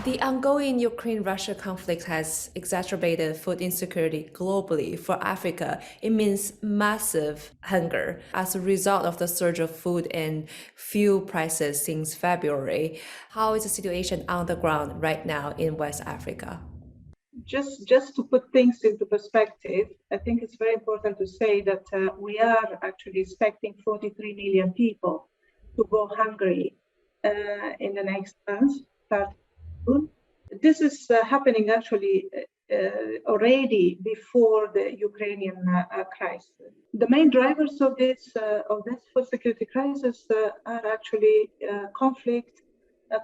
The ongoing Ukraine-Russia conflict has exacerbated food insecurity globally. For Africa, it means massive hunger as a result of the surge of food and fuel prices since February. How is the situation on the ground right now in West Africa? Just to put things into perspective, I think it's very important to say that we are actually expecting 43 million people to go hungry in the next month, starting soon. This is happening actually already before the Ukrainian crisis. The main drivers of this food security crisis are actually conflict,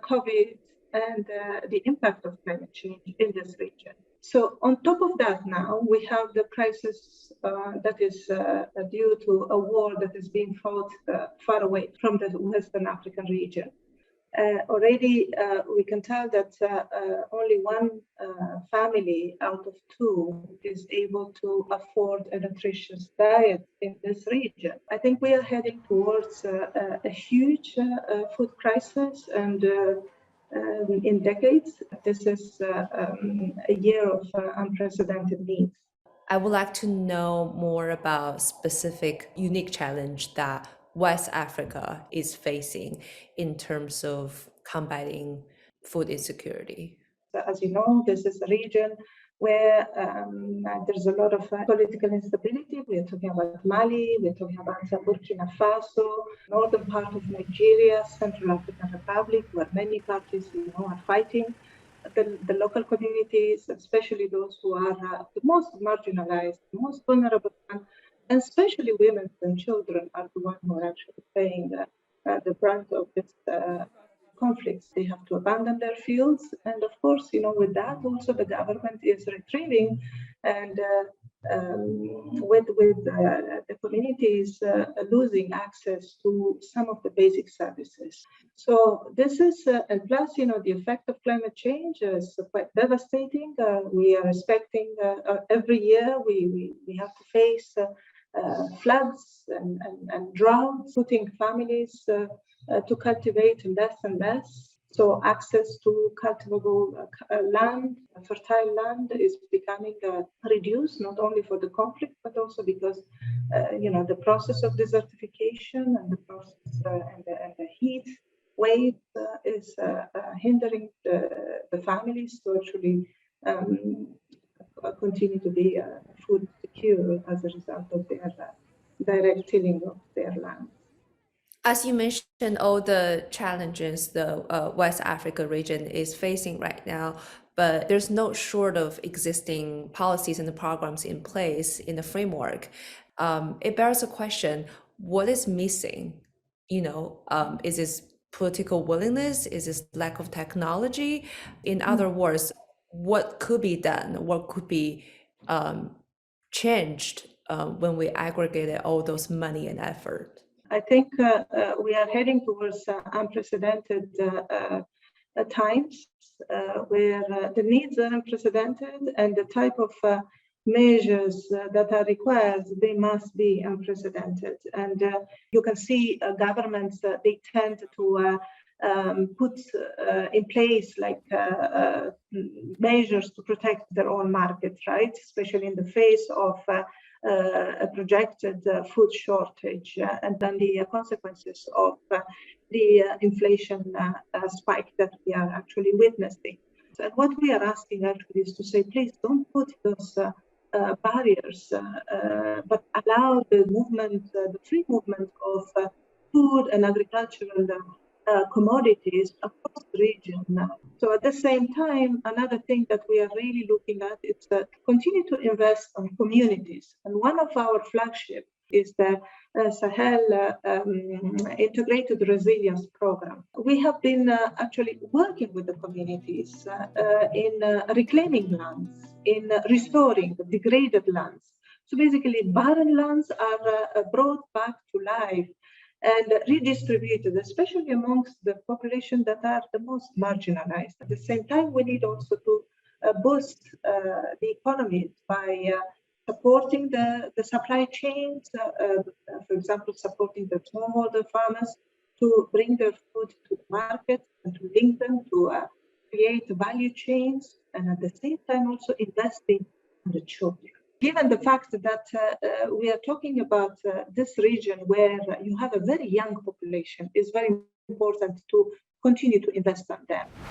COVID, and the impact of climate change in this region. So on top of that now, we have the crisis that is due to a war that is being fought far away from the Western African region. Already we can tell that only one family out of two is able to afford a nutritious diet in this region. I think we are heading towards a huge food crisis, and in decades, this is a year of unprecedented needs. I would like to know more about specific unique challenge that West Africa is facing in terms of combating food insecurity. As you know, this is a region where there's a lot of political instability. We're talking about Mali, we're talking about Burkina Faso, northern part of Nigeria, Central African Republic, where many parties are fighting. The local communities, especially those who are the most marginalized, the most vulnerable, and especially women and children are the ones who are actually paying the brunt of this conflicts. They have to abandon their fields, and of course, with that also the government is retrieving, and with the communities losing access to some of the basic services. So this is, and plus, the effect of climate change is quite devastating. We are expecting every year we have to face floods and droughts, putting families to cultivate less and less. So access to cultivable land, fertile land, is becoming reduced, not only for the conflict, but also because, the process of desertification and the process and the heat wave is hindering the families to actually continue to be food secure as a result of their direct tilling of their land. As you mentioned, all the challenges the West Africa region is facing right now, but there's no short of existing policies and the programs in place in the framework. It bears a question: what is missing? Is this political willingness? Is this lack of technology? In other words, what could be done? What could be changed when we aggregated all those money and effort? I think we are heading towards unprecedented times where the needs are unprecedented, and the type of measures that are required, they must be unprecedented. And you can see governments, they tend to put in place measures to protect their own market, right? Especially in the face of a projected food shortage and then the consequences of the inflation spike that we are actually witnessing. And what we are asking actually is to say, please don't put those barriers, but allow the movement, the free movement of food and agricultural commodities across the region. So at the same time, another thing that we are really looking at is to continue to invest on communities. And one of our flagship is the Sahel Integrated Resilience Program. We have been actually working with the communities in reclaiming lands, in restoring the degraded lands. So basically, barren lands are brought back to life and redistributed, especially amongst the population that are the most marginalized. At the same time, we need also to boost the economies by supporting the supply chains, for example, supporting the smallholder farmers to bring their food to the market and to link them to create value chains, and at the same time also investing in the children. Given the fact that we are talking about this region where you have a very young population, it's very important to continue to invest in them.